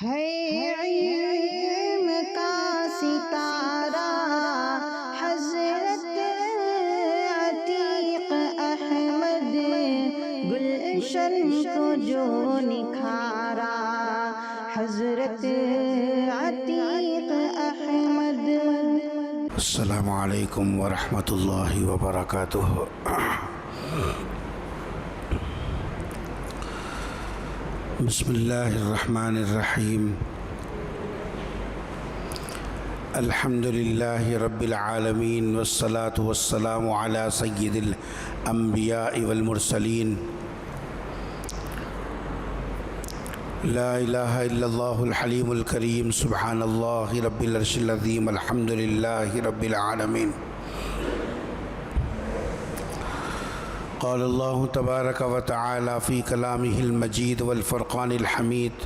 ہے علم کا ستارہ حضرت عتیق احمد، گلشن کو جو نکھارا حضرت عتیق احمد۔ السلام علیکم ورحمۃ اللہ وبرکاتہ۔ بسم اللہ الرحمن الرحیم۔ الحمد للہ رب العالمین والصلاة والسلام علی سید الانبیاء والمرسلین۔ لا الہ الا اللہ الحلیم الکریم، سبحان اللہ رب العرش العظیم، الحمد للہ رب العالمین۔ قال اللہ تبارک و تعالی فی کلامہ المجید والفرقان الحمید،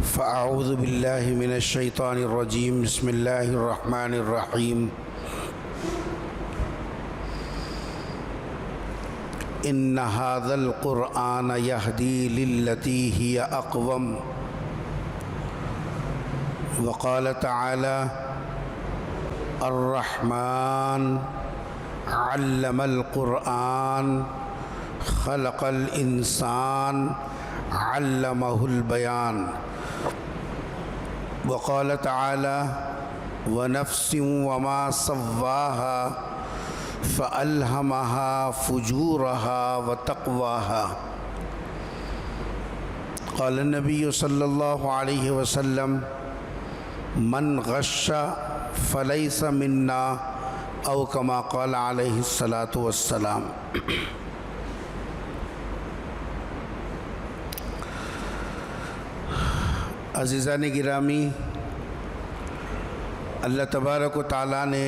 فاعوذ باللہ من الشیطان الرجیم، بسم اللہ الرحمن الرحیم۔ ان ھذا القرآن یہدی للتی ہی اقوم، وقال تعالی الرحمن علم القرآن خلق الانسان علمہ البیان، وقال تعالی ونفس وما سواها فألهمها فجورها وتقواها، قال النبی صلی اللہ علیہ وسلم من غش فلیس منا، او کما قال علیہ الصلاۃ والسلام۔ عزیزان گرامی، اللہ تبارک و تعالیٰ نے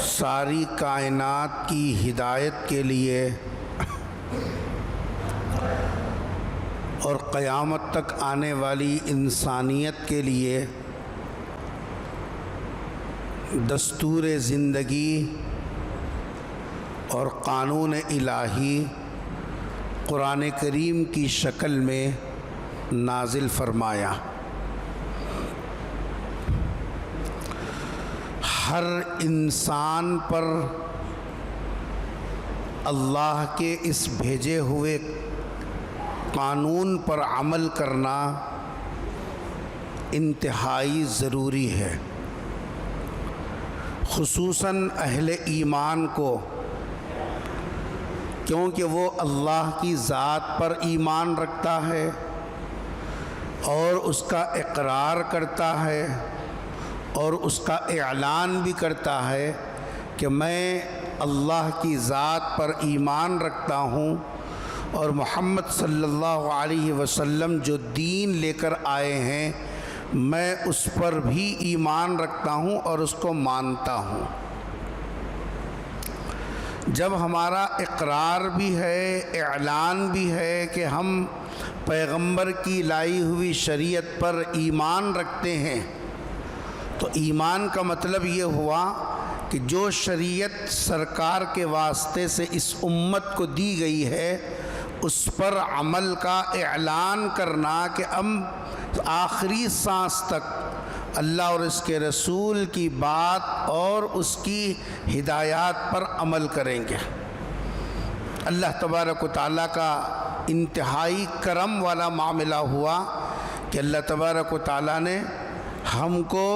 ساری کائنات کی ہدایت کے لیے اور قیامت تک آنے والی انسانیت کے لیے دستور زندگی اور قانون الہی قرآن کریم کی شکل میں نازل فرمایا۔ ہر انسان پر اللہ کے اس بھیجے ہوئے قانون پر عمل کرنا انتہائی ضروری ہے، خصوصاً اہل ایمان کو، کیونکہ وہ اللہ کی ذات پر ایمان رکھتا ہے اور اس کا اقرار کرتا ہے اور اس کا اعلان بھی کرتا ہے کہ میں اللہ کی ذات پر ایمان رکھتا ہوں اور محمد صلی اللہ علیہ وسلم جو دین لے کر آئے ہیں میں اس پر بھی ایمان رکھتا ہوں اور اس کو مانتا ہوں۔ جب ہمارا اقرار بھی ہے، اعلان بھی ہے کہ ہم پیغمبر کی لائی ہوئی شریعت پر ایمان رکھتے ہیں، تو ایمان کا مطلب یہ ہوا کہ جو شریعت سرکار کے واسطے سے اس امت کو دی گئی ہے اس پر عمل کا اعلان کرنا کہ ہم آخری سانس تک اللہ اور اس کے رسول کی بات اور اس کی ہدایات پر عمل کریں گے۔ اللہ تبارک و تعالیٰ کا انتہائی کرم والا معاملہ ہوا کہ اللہ تبارک و تعالیٰ نے ہم کو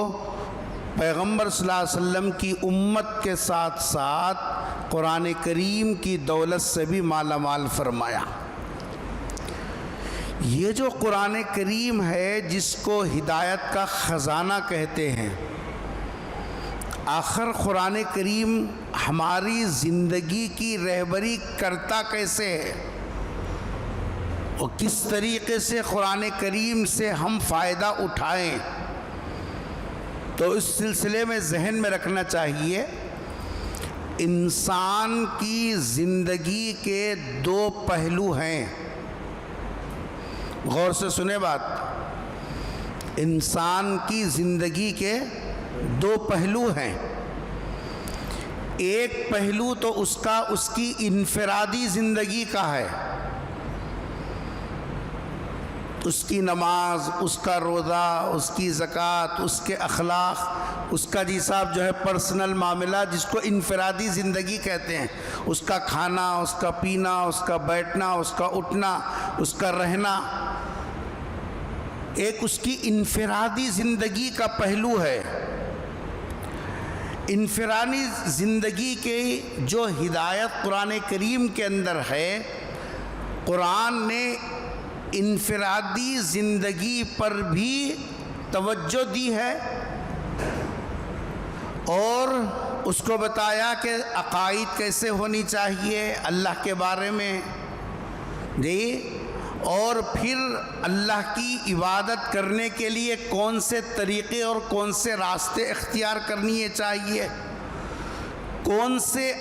پیغمبر صلی اللہ علیہ وسلم کی امت کے ساتھ ساتھ قرآن کریم کی دولت سے بھی مالا مال فرمایا۔ یہ جو قرآن کریم ہے جس کو ہدایت کا خزانہ کہتے ہیں، آخر قرآن کریم ہماری زندگی کی رہبری کرتا کیسے ہے اور کس طریقے سے قرآن کریم سے ہم فائدہ اٹھائیں، تو اس سلسلے میں ذہن میں رکھنا چاہیے انسان کی زندگی کے دو پہلو ہیں۔ غور سے سنیں بات، انسان کی زندگی کے دو پہلو ہیں۔ ایک پہلو تو اس کی انفرادی زندگی کا ہے، اس کی نماز، اس کا روزہ، اس کی زکوٰۃ، اس کے اخلاق، اس کا جی صاحب جو ہے پرسنل معاملہ جس کو انفرادی زندگی کہتے ہیں، اس کا کھانا، اس کا پینا، اس کا بیٹھنا، اس کا اٹھنا، اس کا رہنا، ایک اس کی انفرادی زندگی کا پہلو ہے۔ انفرادی زندگی کی جو ہدایت قرآن کریم کے اندر ہے، قرآن نے انفرادی زندگی پر بھی توجہ دی ہے اور اس کو بتایا کہ عقائد کیسے ہونی چاہیے اللہ کے بارے میں، جی، اور پھر اللہ کی عبادت کرنے کے لیے کون سے طریقے اور کون سے راستے اختیار کرنی چاہیے، کون سے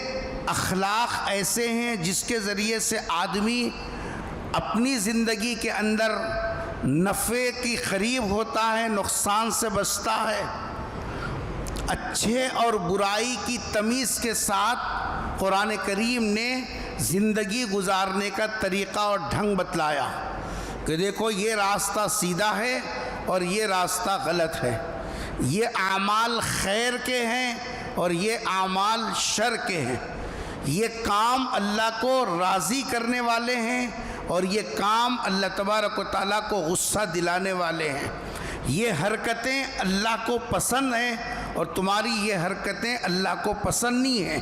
اخلاق ایسے ہیں جس کے ذریعے سے آدمی اپنی زندگی کے اندر نفع کی قریب ہوتا ہے، نقصان سے بچتا ہے، اچھے اور برائی کی تمیز کے ساتھ قرآن کریم نے زندگی گزارنے کا طریقہ اور ڈھنگ بتلایا کہ دیکھو یہ راستہ سیدھا ہے اور یہ راستہ غلط ہے، یہ اعمال خیر کے ہیں اور یہ اعمال شر کے ہیں، یہ کام اللہ کو راضی کرنے والے ہیں اور یہ کام اللہ تبارک و تعالیٰ کو غصہ دلانے والے ہیں، یہ حرکتیں اللہ کو پسند ہیں اور تمہاری یہ حرکتیں اللہ کو پسند نہیں ہیں،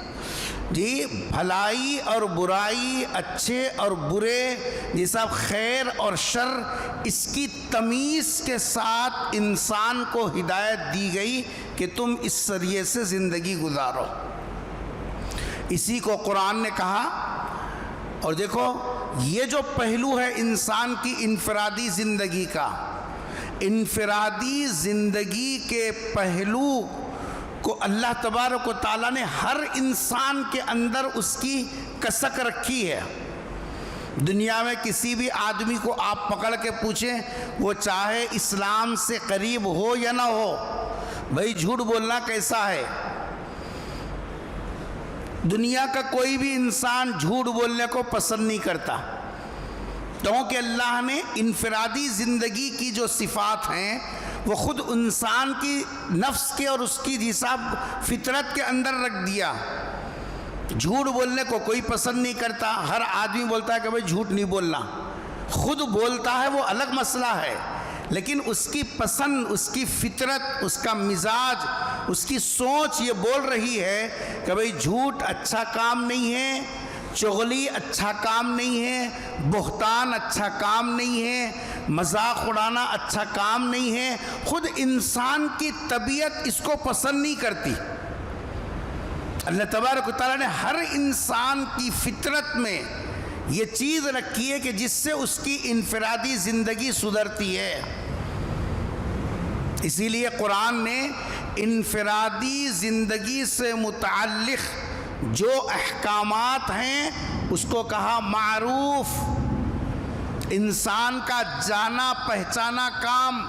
جی، بھلائی اور برائی، اچھے اور برے، یہ سب خیر اور شر، اس کی تمیز کے ساتھ انسان کو ہدایت دی گئی کہ تم اس ذریعے سے زندگی گزارو۔ اسی کو قرآن نے کہا، اور دیکھو یہ جو پہلو ہے انسان کی انفرادی زندگی کا، انفرادی زندگی کے پہلو کو اللہ تبارک و تعالیٰ نے ہر انسان کے اندر اس کی کسک رکھی ہے۔ دنیا میں کسی بھی آدمی کو آپ پکڑ کے پوچھیں، وہ چاہے اسلام سے قریب ہو یا نہ ہو، بھائی جھوٹ بولنا کیسا ہے؟ دنیا کا کوئی بھی انسان جھوٹ بولنے کو پسند نہیں کرتا، کیونکہ اللہ نے انفرادی زندگی کی جو صفات ہیں وہ خود انسان کی نفس کے اور اس کی حساب فطرت کے اندر رکھ دیا۔ جھوٹ بولنے کو کوئی پسند نہیں کرتا، ہر آدمی بولتا ہے کہ بھائی جھوٹ نہیں بولنا، خود بولتا ہے وہ الگ مسئلہ ہے، لیکن اس کی پسند، اس کی فطرت، اس کا مزاج، اس کی سوچ یہ بول رہی ہے کہ بھئی جھوٹ اچھا کام نہیں ہے، چغلی اچھا کام نہیں ہے، بہتان اچھا کام نہیں ہے، مذاق اڑانا اچھا کام نہیں ہے۔ خود انسان کی طبیعت اس کو پسند نہیں کرتی۔ اللہ تبارک و تعالیٰ نے ہر انسان کی فطرت میں یہ چیز رکھی ہے کہ جس سے اس کی انفرادی زندگی سدھرتی ہے۔ اسی لیے قرآن نے انفرادی زندگی سے متعلق جو احکامات ہیں اس کو کہا معروف، انسان کا جانا پہچانا کام۔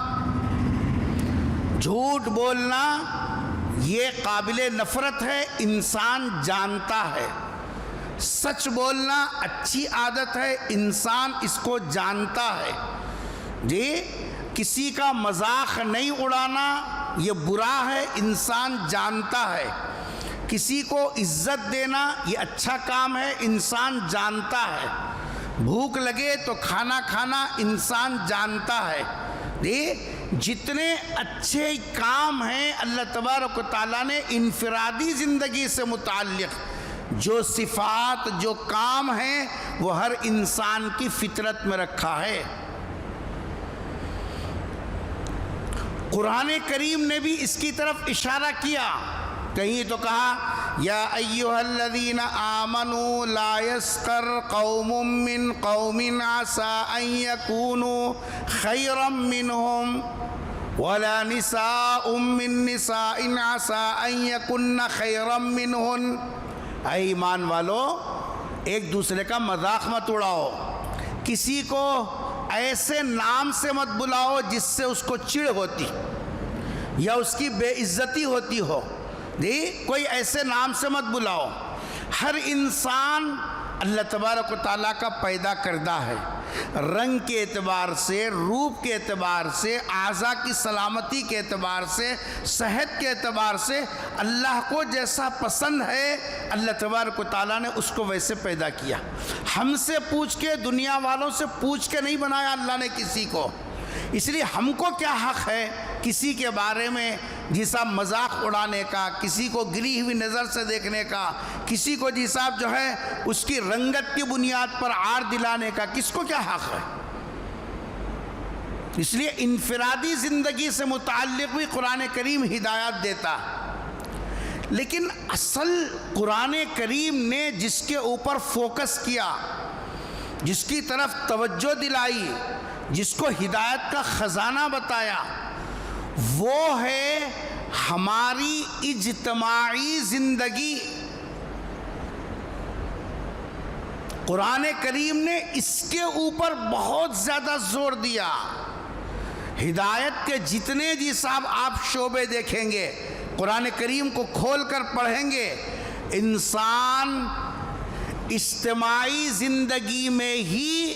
جھوٹ بولنا یہ قابل نفرت ہے، انسان جانتا ہے۔ سچ بولنا اچھی عادت ہے، انسان اس کو جانتا ہے، جی۔ کسی کا مذاق نہیں اڑانا یہ برا ہے، انسان جانتا ہے۔ کسی کو عزت دینا یہ اچھا کام ہے، انسان جانتا ہے۔ بھوک لگے تو کھانا کھانا انسان جانتا ہے۔ جتنے اچھے کام ہیں اللہ تبارک و تعالیٰ نے انفرادی زندگی سے متعلق جو صفات، جو کام ہیں وہ ہر انسان کی فطرت میں رکھا ہے۔ قرآن کریم نے بھی اس کی طرف اشارہ کیا، کہیں تو کہا یا ایھا الذین آمنوا لا یسخر قوم من قوم عسى ان یکونوا خیرا منہم ولا نساء من نساء عسى ان یکن خیرا منہن۔ اے ایمان والو، ایک دوسرے کا مذاق مت اڑاؤ، کسی کو ایسے نام سے مت بلاؤ جس سے اس کو چڑ ہوتی یا اس کی بے عزتی ہوتی ہو، کوئی ایسے نام سے مت بلاؤ۔ ہر انسان اللہ تبارک و تعالیٰ کا پیدا کردہ ہے، رنگ کے اعتبار سے، روپ کے اعتبار سے، اعضاء کی سلامتی کے اعتبار سے، صحت کے اعتبار سے اللہ کو جیسا پسند ہے اللہ تبارک و تعالیٰ نے اس کو ویسے پیدا کیا۔ ہم سے پوچھ کے، دنیا والوں سے پوچھ کے نہیں بنایا اللہ نے کسی کو، اس لیے ہم کو کیا حق ہے کسی کے بارے میں جیسا مذاق اڑانے کا، کسی کو گری ہوئی نظر سے دیکھنے کا، کسی کو جیسا جو ہے اس کی رنگت کی بنیاد پر عار دلانے کا، کس کو کیا حق ہے؟ اس لیے انفرادی زندگی سے متعلق بھی قرآن کریم ہدایات دیتا، لیکن اصل قرآن کریم نے جس کے اوپر فوکس کیا، جس کی طرف توجہ دلائی، جس کو ہدایت کا خزانہ بتایا، وہ ہے ہماری اجتماعی زندگی۔ قرآن کریم نے اس کے اوپر بہت زیادہ زور دیا۔ ہدایت کے جتنے جی صاحب آپ شعبے دیکھیں گے، قرآن کریم کو کھول کر پڑھیں گے، انسان اجتماعی زندگی میں ہی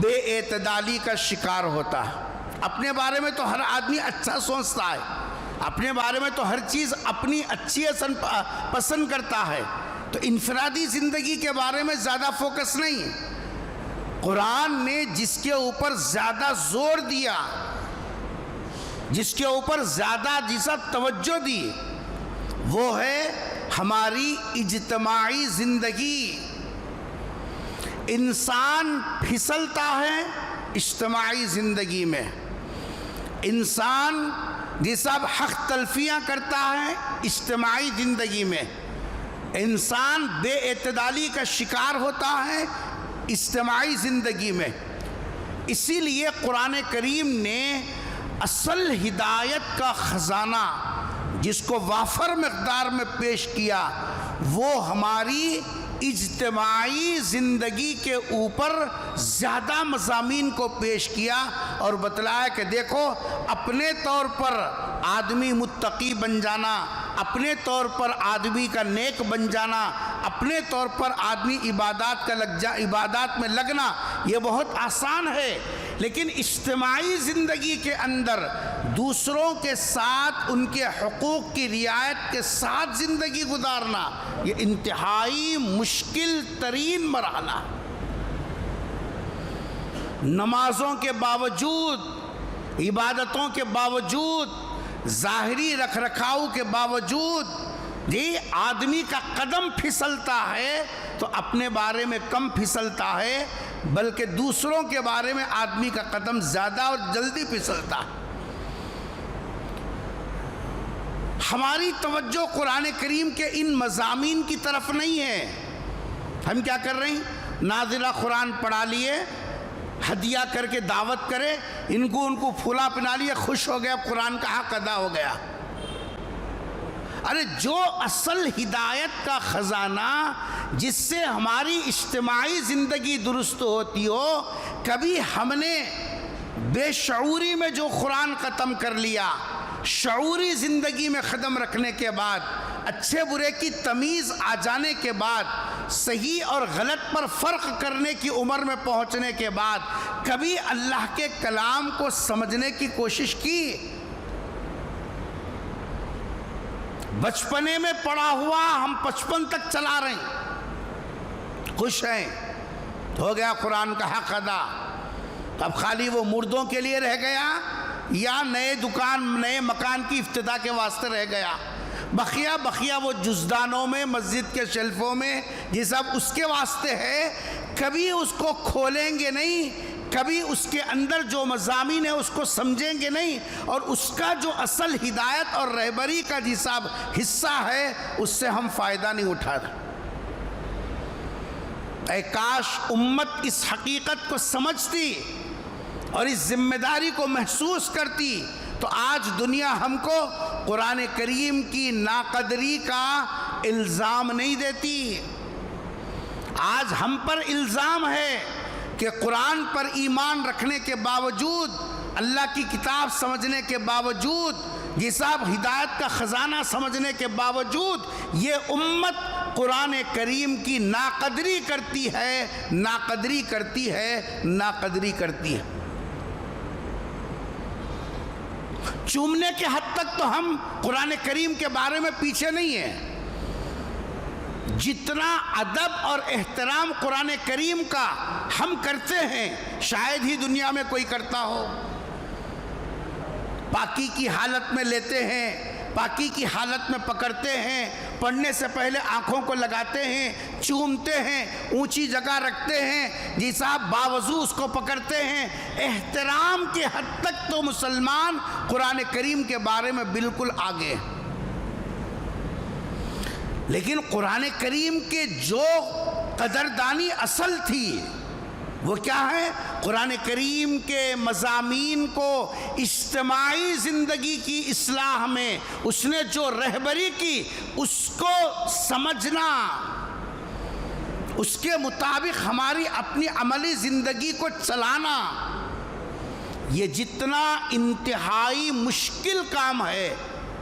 بے اعتدالی کا شکار ہوتا ہے۔ اپنے بارے میں تو ہر آدمی اچھا سوچتا ہے، اپنے بارے میں تو ہر چیز اپنی اچھی پسند کرتا ہے، تو انفرادی زندگی کے بارے میں زیادہ فوکس نہیں۔ قرآن نے جس کے اوپر زیادہ زور دیا، جس کے اوپر زیادہ جیسا توجہ دی، وہ ہے ہماری اجتماعی زندگی۔ انسان پھسلتا ہے اجتماعی زندگی میں، انسان جیسا حق تلفیاں کرتا ہے اجتماعی زندگی میں، انسان بے اعتدالی کا شکار ہوتا ہے اجتماعی زندگی میں۔ اسی لیے قرآن کریم نے اصل ہدایت کا خزانہ جس کو وافر مقدار میں پیش کیا، وہ ہماری اجتماعی زندگی کے اوپر زیادہ مضامین کو پیش کیا اور بتلایا کہ دیکھو، اپنے طور پر آدمی متقی بن جانا، اپنے طور پر آدمی کا نیک بن جانا، اپنے طور پر آدمی عبادات میں لگنا، یہ بہت آسان ہے، لیکن اجتماعی زندگی کے اندر دوسروں کے ساتھ ان کے حقوق کی رعایت کے ساتھ زندگی گزارنا، یہ انتہائی مشکل ترین مرحلہ۔ نمازوں کے باوجود، عبادتوں کے باوجود، ظاہری رکھ رکھاؤ کے باوجود آدمی کا قدم پھسلتا ہے تو اپنے بارے میں کم پھسلتا ہے، بلکہ دوسروں کے بارے میں آدمی کا قدم زیادہ اور جلدی پھسلتا ہے۔ ہماری توجہ قرآن کریم کے ان مضامین کی طرف نہیں ہے۔ ہم کیا کر رہے ہیں؟ نازلہ قرآن پڑھا لیے، ہدیہ کر کے دعوت کرے، ان کو پھولا پنا لیا، خوش ہو گیا، قرآن کا حق ادا ہو گیا۔ ارے جو اصل ہدایت کا خزانہ جس سے ہماری اجتماعی زندگی درست ہوتی ہو، کبھی ہم نے بے شعوری میں جو قرآن ختم کر لیا، شعوری زندگی میں قدم رکھنے کے بعد، اچھے برے کی تمیز آ جانے کے بعد، صحیح اور غلط پر فرق کرنے کی عمر میں پہنچنے کے بعد، کبھی اللہ کے کلام کو سمجھنے کی کوشش کی؟ بچپنے میں پڑھا ہوا ہم 55 تک چلا رہے ہیں، خوش ہیں، ہو گیا قرآن کا حق ادا۔ اب خالی وہ مردوں کے لیے رہ گیا یا نئے مکان کی افتتاح کے واسطے رہ گیا؟ بقیہ وہ جزدانوں میں، مسجد کے شیلفوں میں، یہ سب اس کے واسطے ہے۔ کبھی اس کو کھولیں گے نہیں، کبھی اس کے اندر جو مضامین ہے اس کو سمجھیں گے نہیں، اور اس کا جو اصل ہدایت اور رہبری کا جساب حصہ ہے اس سے ہم فائدہ نہیں اٹھاتے۔ اے کاش امت اس حقیقت کو سمجھتی اور اس ذمہ داری کو محسوس کرتی، تو آج دنیا ہم کو قرآن کریم کی ناقدری کا الزام نہیں دیتی۔ آج ہم پر الزام ہے کہ قرآن پر ایمان رکھنے کے باوجود، اللہ کی کتاب سمجھنے کے باوجود، یہ سب ہدایت کا خزانہ سمجھنے کے باوجود، یہ امت قرآن کریم کی ناقدری کرتی ہے، ناقدری کرتی ہے، ناقدری کرتی ہے۔ چومنے کے حد تک تو ہم قرآن کریم کے بارے میں پیچھے نہیں ہیں۔ جتنا ادب اور احترام قرآن کریم کا ہم کرتے ہیں شاید ہی دنیا میں کوئی کرتا ہو۔ پاکی کی حالت میں لیتے ہیں، پاکی کی حالت میں پکڑتے ہیں، پڑھنے سے پہلے آنکھوں کو لگاتے ہیں، چومتے ہیں، اونچی جگہ رکھتے ہیں، جی صاحب باوضو اس کو پکڑتے ہیں۔ احترام کے حد تک تو مسلمان قرآن کریم کے بارے میں بالکل آگے ہیں۔ لیکن قرآن کریم کے جو قدردانی اصل تھی وہ کیا ہے؟ قرآن کریم کے مضامین کو اجتماعی زندگی کی اصلاح میں اس نے جو رہبری کی اس کو سمجھنا، اس کے مطابق ہماری اپنی عملی زندگی کو چلانا، یہ جتنا انتہائی مشکل کام ہے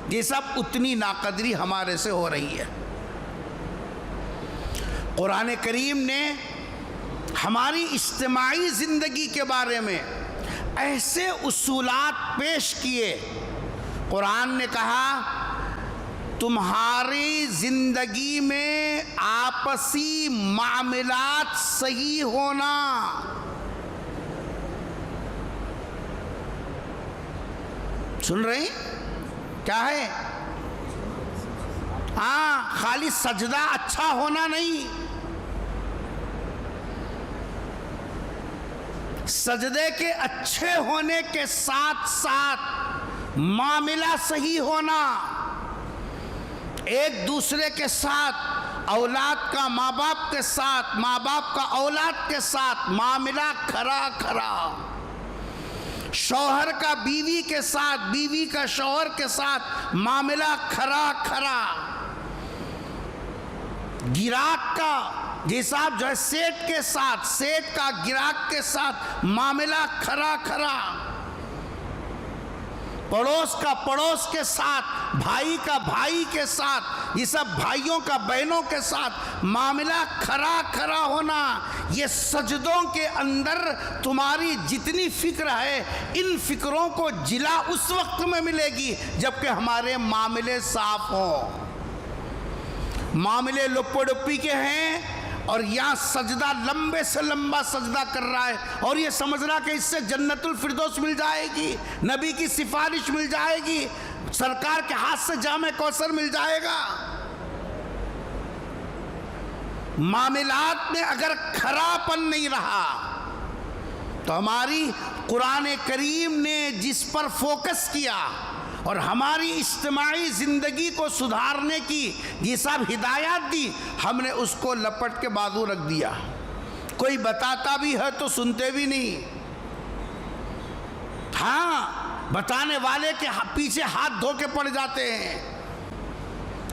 یہ سب اتنی ناقدری ہمارے سے ہو رہی ہے۔ قرآن کریم نے ہماری اجتماعی زندگی کے بارے میں ایسے اصولات پیش کیے۔ قرآن نے کہا تمہاری زندگی میں آپسی معاملات صحیح ہونا، سن رہے ہیں کیا ہے؟ ہاں، خالی سجدہ اچھا ہونا نہیں، سجدے کے اچھے ہونے کے ساتھ ساتھ معاملہ صحیح ہونا، ایک دوسرے کے ساتھ، اولاد کا ماں باپ کے ساتھ، ماں باپ کا اولاد کے ساتھ معاملہ کھرا کھرا، شوہر کا بیوی کے ساتھ، بیوی کا شوہر کے ساتھ معاملہ کھرا کھرا، گراہک کا جی صاحب جو ہے سیٹ کے ساتھ، سیٹ کا گراہک کے ساتھ معاملہ کھرا کھرا، پڑوس کا پڑوس کے ساتھ، بھائی کا بھائی کے ساتھ، یہ سب بھائیوں کا بہنوں کے ساتھ معاملہ کھرا کھرا ہونا۔ یہ سجدوں کے اندر تمہاری جتنی فکر ہے ان فکروں کو جلا اس وقت میں ملے گی جبکہ ہمارے معاملے صاف ہوں۔ معاملے لپو ڈپی کے ہیں اور یہاں سجدہ لمبے سے لمبا سجدہ کر رہا ہے اور یہ سمجھ رہا کہ اس سے جنت الفردوس مل جائے گی، نبی کی سفارش مل جائے گی، سرکار کے ہاتھ سے جام کوثر مل جائے گا۔ معاملات میں اگر کھراپن نہیں رہا تو ہماری قرآن کریم نے جس پر فوکس کیا اور ہماری اجتماعی زندگی کو سدھارنے کی یہ سب ہدایات دی، ہم نے اس کو لپٹ کے بازو رکھ دیا۔ کوئی بتاتا بھی ہے تو سنتے بھی نہیں۔ ہاں، بتانے والے کے پیچھے ہاتھ دھو کے پڑ جاتے ہیں،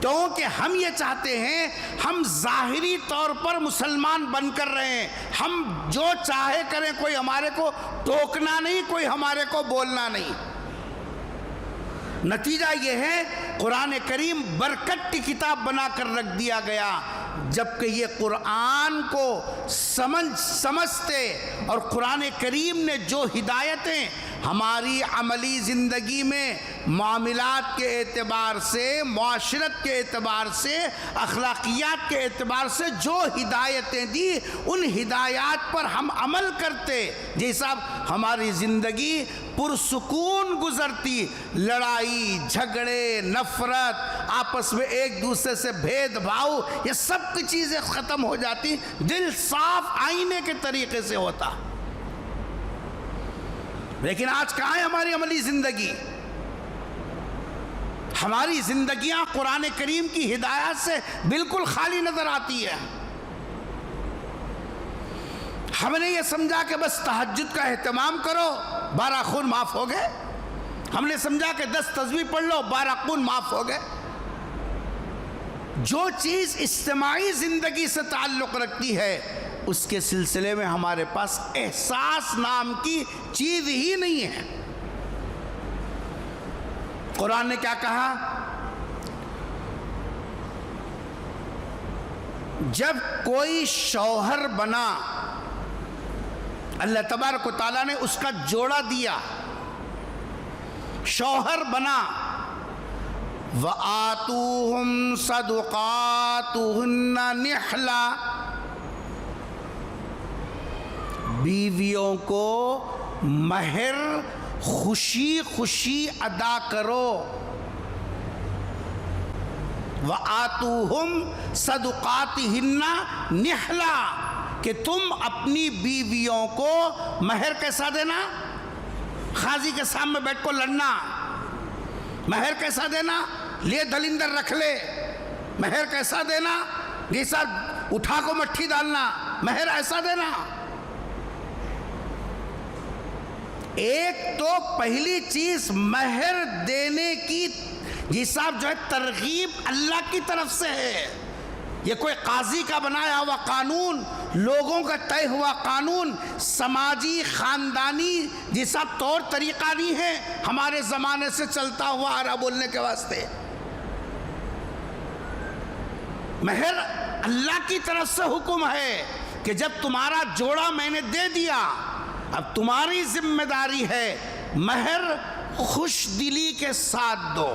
کیونکہ ہم یہ چاہتے ہیں ہم ظاہری طور پر مسلمان بن کر رہے ہیں، ہم جو چاہے کریں، کوئی ہمارے کو ٹوکنا نہیں، کوئی ہمارے کو بولنا نہیں۔ نتیجہ یہ ہے قرآن کریم برکت کی کتاب بنا کر رکھ دیا گیا، جبکہ یہ قرآن کو سمجھتے اور قرآن کریم نے جو ہدایتیں ہماری عملی زندگی میں معاملات کے اعتبار سے، معاشرت کے اعتبار سے، اخلاقیات کے اعتبار سے جو ہدایتیں دی، ان ہدایات پر ہم عمل کرتے، جیسا ہماری زندگی پرسکون گزرتی، لڑائی جھگڑے نفرت، آپس میں ایک دوسرے سے بھید بھاؤ، یہ سب کی چیزیں ختم ہو جاتی، دل صاف آئینے کے طریقے سے ہوتا۔ لیکن آج کہاں ہے ہماری عملی زندگی؟ ہماری زندگیاں قرآن کریم کی ہدایات سے بالکل خالی نظر آتی ہے۔ ہم نے یہ سمجھا کہ بس تہجد کا اہتمام کرو 12 خون معاف ہو گئے، ہم نے سمجھا کہ 10 تسبیح پڑھ لو 12 خون معاف ہو گئے۔ جو چیز اجتماعی زندگی سے تعلق رکھتی ہے اس کے سلسلے میں ہمارے پاس احساس نام کی چیز ہی نہیں ہے۔ قرآن نے کیا کہا؟ جب کوئی شوہر بنا، اللہ تبارک و تعالیٰ نے اس کا جوڑا دیا، شوہر بنا، وَآتُوهُمْ صَدُقَاتُهُنَّ نِحْلًا، بیویوں کو مہر خوشی خوشی ادا کرو، وَآتُوهُمْ صَدُقَاتِهِنَّ نِحْلًا، کہ تم اپنی بیویوں کو مہر کیسا دینا؟ قاضی کے سامنے بیٹھ کو لڑنا، مہر کیسا دینا؟ لے دلندر رکھ لے، مہر کیسا دینا؟ جیسا اٹھا کو مٹھی ڈالنا، مہر ایسا دینا۔ ایک تو پہلی چیز مہر دینے کی حساب جو ہے ترغیب اللہ کی طرف سے ہے، یہ کوئی قاضی کا بنایا ہوا قانون، لوگوں کا طے ہوا قانون، سماجی خاندانی جیسا طور طریقہ نہیں ہے ہمارے زمانے سے چلتا ہوا آ رہا بولنے کے واسطے۔ مہر اللہ کی طرف سے حکم ہے کہ جب تمہارا جوڑا میں نے دے دیا، اب تمہاری ذمہ داری ہے مہر خوش دلی کے ساتھ دو۔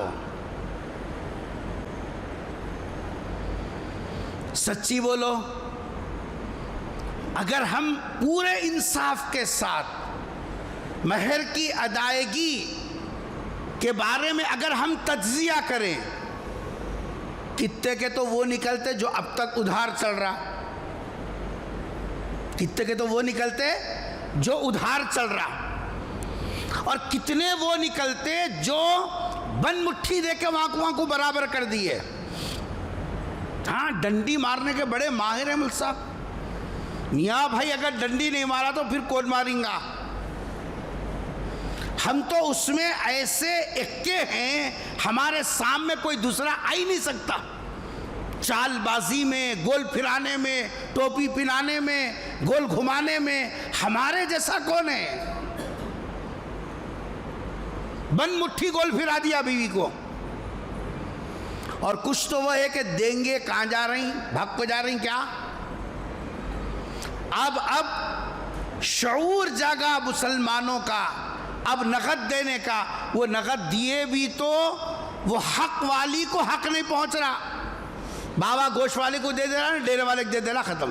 سچی بولو، اگر ہم پورے انصاف کے ساتھ مہر کی ادائیگی کے بارے میں اگر ہم تجزیہ کریں، کتنے کے تو وہ نکلتے جو اب تک ادھار چل رہا، کتنے کے تو وہ نکلتے جو ادھار چل رہا، اور کتنے وہ نکلتے جو بن مٹھی دے کے وہاں کو برابر کر دیے۔ ہاں، ڈنڈی مارنے کے بڑے ماہر ہیں مل صاحب، میاں بھائی اگر ڈنڈی نہیں مارا تو پھر کون ماریں گا؟ ہم تو اس میں ایسے اکے ہیں ہمارے سامنے کوئی دوسرا آ ہی نہیں سکتا، چال بازی میں، گول پھرانے میں، ٹوپی پہنانے میں، گول گھمانے میں ہمارے جیسا کون ہے؟ بن مٹھی گول پھرا دیا بیوی کو، اور کچھ تو وہ ہے کہ دیں گے، کہاں جا رہی، بھاگ کو جا رہی کیا؟ اب شعور جاگا مسلمانوں کا، اب نقد دینے کا، وہ نقد دیے بھی تو وہ حق والی کو حق نہیں پہنچ رہا، بابا گوشت والے کو دے دینا، ڈیرے والے کو دے دینا، ختم۔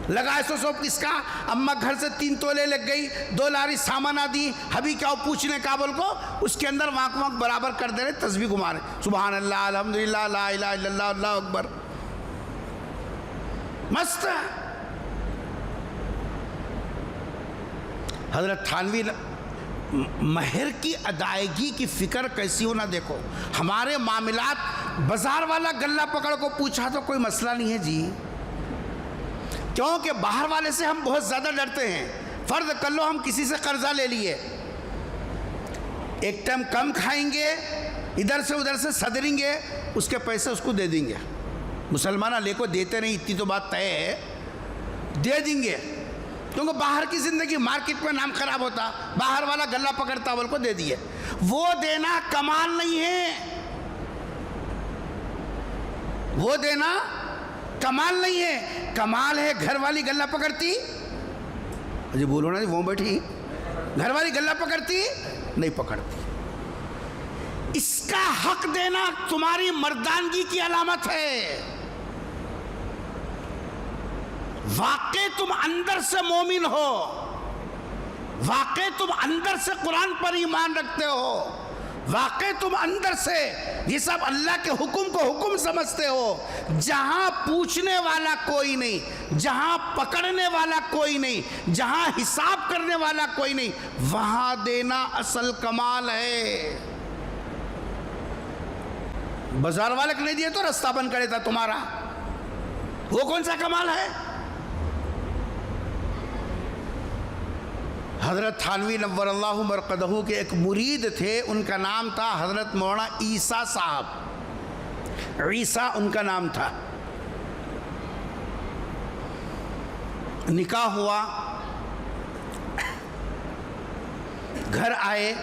لگا ایسو سو کس کا؟ اماں گھر سے 3 تولے لگ گئی، 2 لاری سامانہ دی، ابھی کیا پوچھنے کابل کو اس کے اندر وانک برابر کر دے رہے، تسبیح گھما رہے، سبحان اللہ، الحمدللہ، لا الہ الا اللہ، اللہ اکبر، مست ہے۔ حضرت تھانوی مہر کی ادائیگی کی فکر کیسی ہونا دیکھو، ہمارے معاملات، بازار والا گلہ پکڑ کو پوچھا تو کوئی مسئلہ نہیں ہے جی، کیونکہ باہر والے سے ہم بہت زیادہ ڈرتے ہیں۔ فرض کر لو ہم کسی سے قرضہ لے لیے، ایک ٹائم کم کھائیں گے، ادھر سے ادھر سے صدریں گے، اس کے پیسے اس کو دے دیں گے، مسلمانہ لے کو دیتے نہیں، اتنی تو بات طے ہے، دے دیں گے، کیونکہ باہر کی زندگی، مارکیٹ میں نام خراب ہوتا، باہر والا گلہ پکڑتا بول کو دے دیے، وہ دینا کمال نہیں ہے، وہ دینا کمال نہیں ہے، کمال ہے گھر والی گلہ پکڑتی، جی بولو نا جی، وہ بیٹھی گھر والی گلہ پکڑتی نہیں پکڑتی، اس کا حق دینا تمہاری مردانگی کی علامت ہے، واقع تم اندر سے مومن ہو، واقع تم اندر سے قرآن پر ایمان رکھتے ہو، واقع تم اندر سے یہ سب اللہ کے حکم کو حکم سمجھتے ہو، جہاں پوچھنے والا کوئی نہیں، جہاں پکڑنے والا کوئی نہیں، جہاں حساب کرنے والا کوئی نہیں، وہاں دینا اصل کمال ہے۔ بازار والے کو نہیں دیے تو رستہ بند کرے تھا تمہارا، وہ کون سا کمال ہے؟ حضرت تھانوی نور اللہ مرقدہ کے ایک مرید تھے، ان کا نام تھا حضرت مولانا عیسیٰ صاحب، عیسیٰ ان کا نام تھا۔ نکاح ہوا، گھر آئے،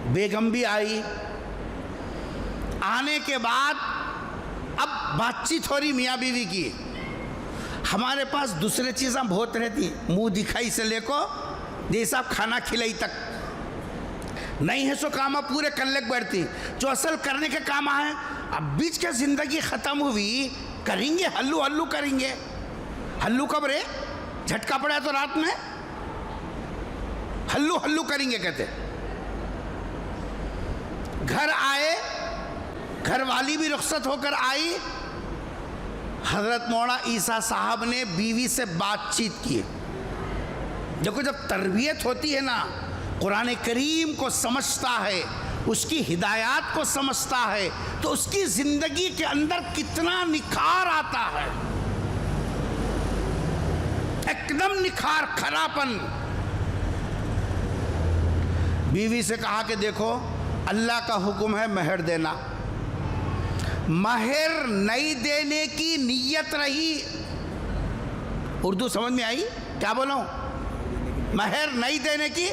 بیگم بھی آئی، آنے کے بعد اب بات چیت ہو رہی میاں بیوی کی. ہمارے پاس دوسرے چیزیں بہت رہتی, منہ دکھائی سے لے کو جی صاحب کھانا کھلائی تک نہیں ہے. سو کام پورے کرنے کو بیٹھتی, جو اصل کرنے کے کام ہیں. اب بیچ کے زندگی ختم ہوئی, کریں گے ہلو ہلو کریں گے. ہلو کب رے؟ جھٹکا پڑا تو رات میں ہلو ہلو کریں گے کہتے. گھر آئے, گھر والی بھی رخصت ہو کر آئی. حضرت مولانا عیسیٰ صاحب نے بیوی سے بات چیت کی. دیکھو جب تربیت ہوتی ہے نا, قرآن کریم کو سمجھتا ہے, اس کی ہدایات کو سمجھتا ہے, تو اس کی زندگی کے اندر کتنا نکھار آتا ہے, ایک دم نکھار, کھراپن. بیوی سے کہا کہ دیکھو اللہ کا حکم ہے مہر دینا. مہر نہیں دینے کی نیت رہی. اردو سمجھ میں آئی کیا بولا ہوں؟ مہر نہیں دینے کی.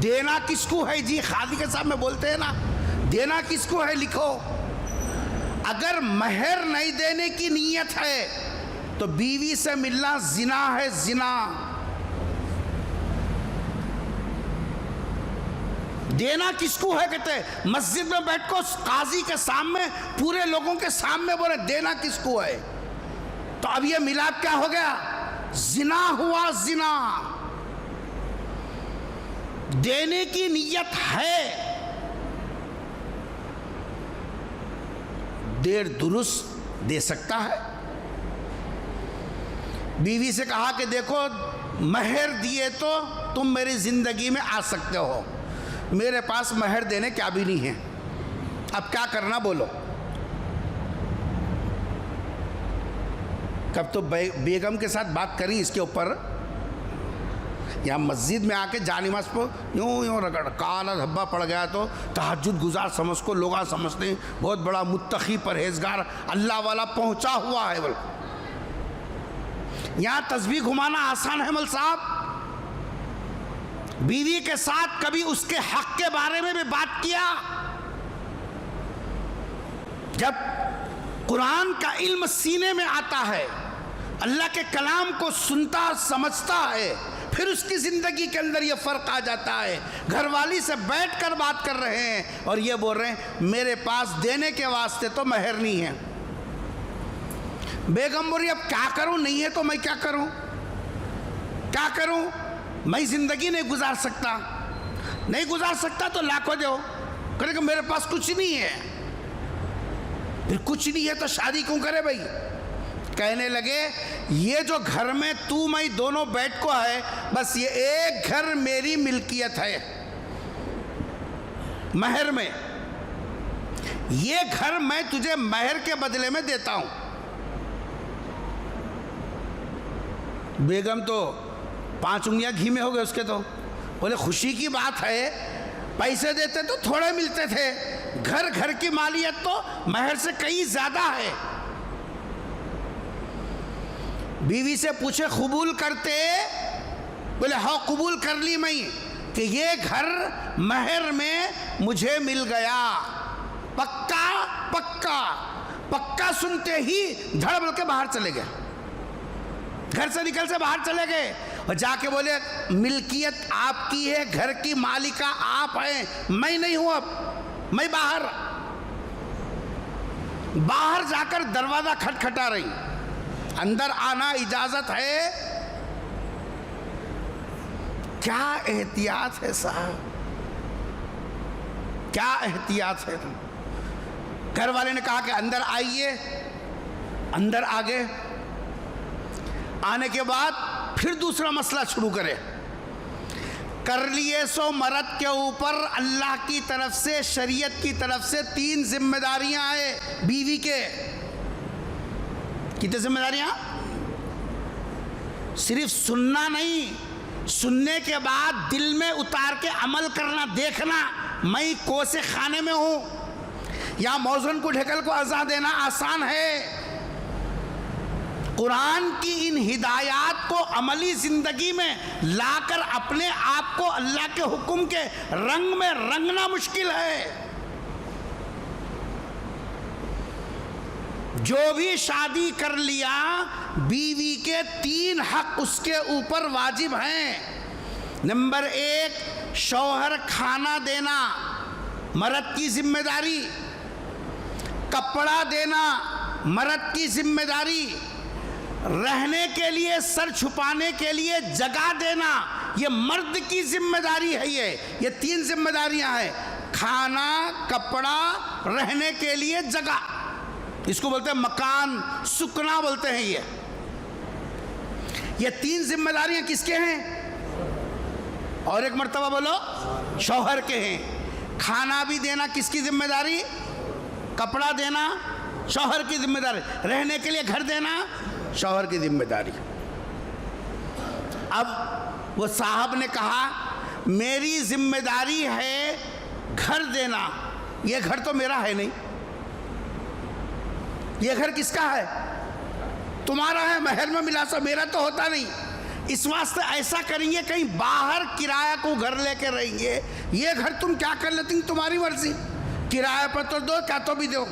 دینا کس کو ہے جی؟ خادی کے صاحب میں بولتے ہیں نا, دینا کس کو ہے لکھو. اگر مہر نہیں دینے کی نیت ہے تو بیوی سے ملنا زنا ہے, زنا. دینا کس کو ہے کہتے ہیں, مسجد میں بیٹھ کو قاضی کے سامنے پورے لوگوں کے سامنے بولے دینا کس کو ہے. تو اب یہ ملاپ کیا ہو گیا؟ زنا ہوا, زنا. دینے کی نیت ہے, دیر درست دے سکتا ہے. بیوی سے کہا کہ دیکھو مہر دیے تو تم میری زندگی میں آ سکتے ہو, میرے پاس مہر دینے کیا بھی نہیں ہے, اب کیا کرنا بولو. کب تو بیگم کے ساتھ بات کری اس کے اوپر, یہاں مسجد میں آ کے جانماز پہ یوں رگڑ, کالا دھبا پڑ گیا تو تہجد گزار سمجھ کو لوگ سمجھتے ہیں بہت بڑا متقی پرہیزگار اللہ والا پہنچا ہوا ہے. بلکہ یہاں تسبیح گھمانا آسان ہے مل صاحب. بیوی کے ساتھ کبھی اس کے حق کے بارے میں بھی بات کیا. جب قرآن کا علم سینے میں آتا ہے, اللہ کے کلام کو سنتا سمجھتا ہے, پھر اس کی زندگی کے اندر یہ فرق آ جاتا ہے. گھر والی سے بیٹھ کر بات کر رہے ہیں اور یہ بول رہے ہیں میرے پاس دینے کے واسطے تو مہر نہیں ہے. بیگم بولی اب کیا کروں, نہیں ہے تو میں کیا کروں, کیا کروں, میں زندگی نہیں گزار سکتا. نہیں گزار سکتا تو لاکھوں دو. کہنے کہ میرے پاس کچھ نہیں ہے. پھر کچھ نہیں ہے تو شادی کیوں کرے بھائی. کہنے لگے یہ جو گھر میں تو میں دونوں بیٹھ کو ہے, بس یہ ایک گھر میری ملکیت ہے مہر میں. یہ گھر میں تجھے مہر کے بدلے میں دیتا ہوں. بیگم تو 5 انگلیاں گھی میں ہو گئے اس کے. تو بولے خوشی کی بات ہے, پیسے دیتے تو تھوڑے ملتے تھے, گھر کی مالیت تو مہر سے کئی زیادہ ہے. بیوی سے پوچھے قبول کرتے؟ بولے ہاں قبول کر لی میں کہ یہ گھر مہر میں مجھے مل گیا. پکا پکا پکا سنتے ہی دھڑ بڑھ کے باہر چلے گئے, گھر سے نکل سے باہر چلے گئے اور جا کے بولے ملکیت آپ کی ہے, گھر کی مالکہ آپ ہیں, میں نہیں ہوں, اب میں باہر جا کر دروازہ کھٹکھٹا رہی, اندر آنا اجازت ہے. کیا احتیاط ہے صاحب, کیا احتیاط ہے. گھر والے نے کہا کہ اندر آئیے, اندر آگے. آنے کے بعد پھر دوسرا مسئلہ شروع کرے. کر لیے سو مرد کے اوپر اللہ کی طرف سے, شریعت کی طرف سے 3 ذمہ داریاں ہیں بیوی کے. کتنے ذمہ داریاں؟ صرف سننا نہیں, سننے کے بعد دل میں اتار کے عمل کرنا, دیکھنا میں کوسے خانے میں ہوں. یا موزن کو ڈھکل کو عزا دینا آسان ہے. قرآن کی ان ہدایات کو عملی زندگی میں لا کر اپنے آپ کو اللہ کے حکم کے رنگ میں رنگنا مشکل ہے. جو بھی شادی کر لیا بیوی کے 3 حق اس کے اوپر واجب ہیں. نمبر 1 شوہر کھانا دینا مرد کی ذمہ داری، کپڑا دینا مرد کی ذمہ داری، رہنے کے لیے سر چھپانے کے لیے جگہ دینا یہ مرد کی ذمہ داری ہے. یہ 3 ذمہ داریاں ہیں، کھانا، کپڑا، رہنے کے لیے جگہ. اس کو بولتے ہیں مکان، سکنا بولتے ہیں. یہ 3 ذمہ داریاں کس کے ہیں؟ اور ایک مرتبہ بولو، شوہر کے ہیں. کھانا بھی دینا کس کی ذمہ داری؟ کپڑا دینا شوہر کی ذمہ داری، رہنے کے لیے گھر دینا شوہر کی ذمہ داری. اب وہ صاحب نے کہا میری ذمہ داری ہے گھر دینا، یہ گھر تو میرا ہے نہیں، یہ گھر کس کا ہے؟ تمہارا ہے، مہر میں ملا سا، میرا تو ہوتا نہیں. اس واسطے ایسا کریں گے کہیں باہر کرایہ کو گھر لے کے رہیں گے، یہ گھر تم کیا کر لیتے، تمہاری مرضی، کرایہ پر تو دو، کیا تو بھی دو.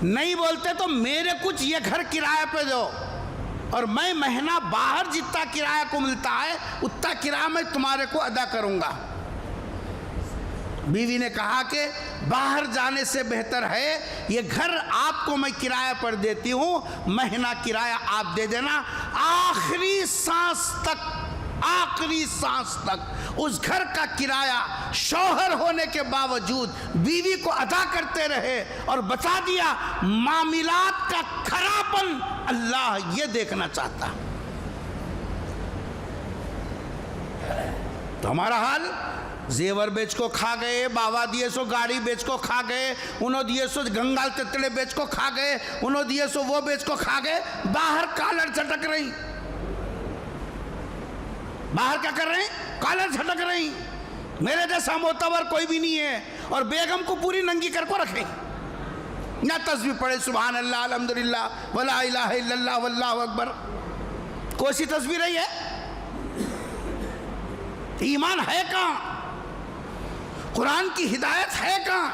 نہیں بولتے تو میرے کچھ یہ گھر کرایہ پہ دو، اور میں مہینہ باہر جتنا کرایہ کو ملتا ہے اتنا کرایہ میں تمہارے کو ادا کروں گا. بیوی نے کہا کہ باہر جانے سے بہتر ہے یہ گھر آپ کو میں کرایہ پر دیتی ہوں، مہینہ کرایہ آپ دے دینا، آخری سانس تک اس گھر کا کرایہ شوہر ہونے کے باوجود بیوی کو ادا کرتے رہے. اور بتا دیا معاملات کا کھراپن اللہ یہ دیکھنا چاہتا. تو ہمارا حال زیور بیچ کو کھا گئے، باوا دیے سو گاڑی بیچ کو کھا گئے، انہوں دیے سو گنگال تتڑے بیچ کو کھا گئے، انہوں دیے سو وہ بیچ کو کھا گئے، باہر کالر جھٹک رہی. باہر کیا کر رہے ہیں؟ کالر جھٹک رہی. میرے جیسا معتبر کوئی بھی نہیں ہے. اور بیگم کو پوری ننگی کر کو رکھیں، نہ تسبیح پڑھے سبحان اللہ الحمدللہ ولا الہ الا اللہ واللہ اکبر. کوئی سی تسبیح رہی ہے؟ ایمان ہے کہاں؟ قرآن کی ہدایت ہے کہاں؟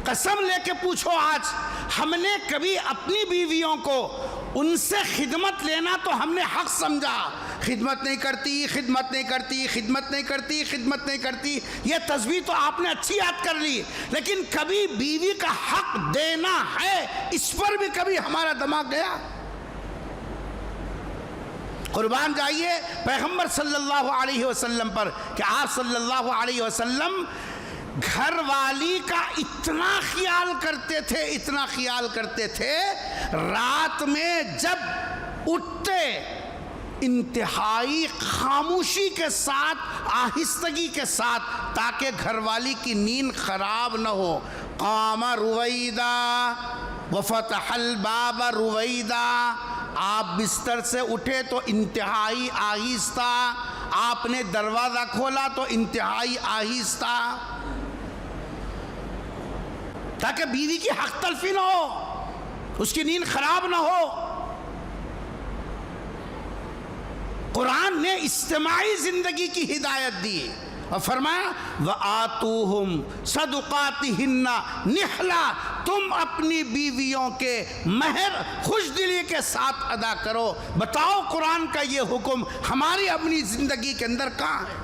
قسم لے کے پوچھو، آج ہم نے کبھی اپنی بیویوں کو ان سے خدمت لینا تو ہم نے حق سمجھا. خدمت نہیں کرتی، خدمت نہیں کرتی، خدمت نہیں کرتی، خدمت نہیں کرتی، یہ تسبیح تو آپ نے اچھی یاد کر لی، لیکن کبھی بیوی کا حق دینا ہے اس پر بھی کبھی ہمارا دماغ گیا؟ قربان جائیے پیغمبر صلی اللہ علیہ وسلم پر کہ آپ صلی اللہ علیہ وسلم گھر والی کا اتنا خیال کرتے تھے، اتنا خیال کرتے تھے، رات میں جب اٹھتے انتہائی خاموشی کے ساتھ، آہستگی کے ساتھ، تاکہ گھر والی کی نیند خراب نہ ہو. قام رویدہ وفتح الباب رویدہ، آپ بستر سے اٹھے تو انتہائی آہستہ، آپ نے دروازہ کھولا تو انتہائی آہستہ، تاکہ بیوی کی حق تلفی نہ ہو، اس کی نیند خراب نہ ہو. قرآن نے اجتماعی زندگی کی ہدایت دی اور فرمایا وَآتُوهُمْ صَدُقَاتِهِنَّ نِحْلًا، تم اپنی بیویوں کے مہر خوش دلی کے ساتھ ادا کرو. بتاؤ قرآن کا یہ حکم ہماری اپنی زندگی کے اندر کہاں ہے؟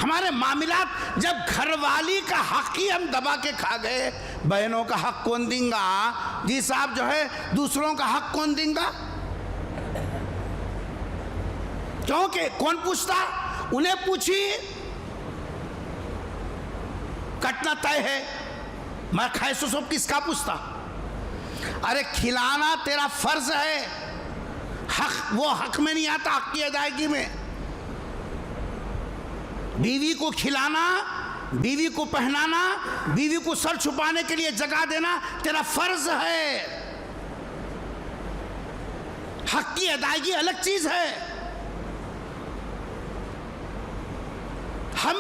ہمارے معاملات جب گھر والی کا حق ہی ہم دبا کے کھا گئے، بہنوں کا حق کون دیں گا؟ جی صاحب جو ہے دوسروں کا حق کون دیں گا؟ کیونکہ کون پوچھتا؟ انہیں پوچھی، کٹنا طے ہے، میں کھائے سو سب کس کا پوچھتا؟ ارے کھلانا تیرا فرض ہے، حق وہ حق میں نہیں آتا، حق کی ادائیگی میں. بیوی کو کھلانا، بیوی کو پہنانا، بیوی کو سر چھپانے کے لیے جگہ دینا تیرا فرض ہے. حق کی ادائیگی الگ چیز ہے. ہم